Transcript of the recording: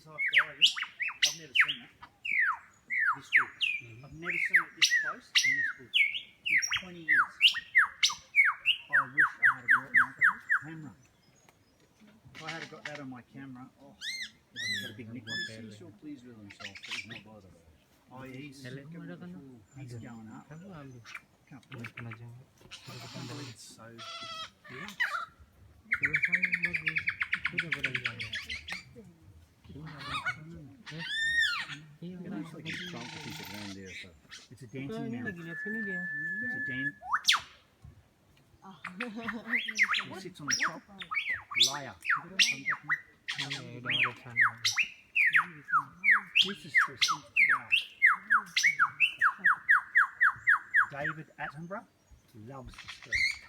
half guy, yeah? I've never seen that. This good. I've never seen it this close and this good. In 20 years. I wish I had got my camera. If I had got that on my camera, oh, I've got a big nick. He's so pleased with himself that he's not bothered. Oh, yeah, he's going up. Can't believe it's so relaxed. It looks like he's trying to keep it around there, so. It's a dancing man. It's a dance. He sits on the top. Liar. This is just wow. David Attenborough loves the street.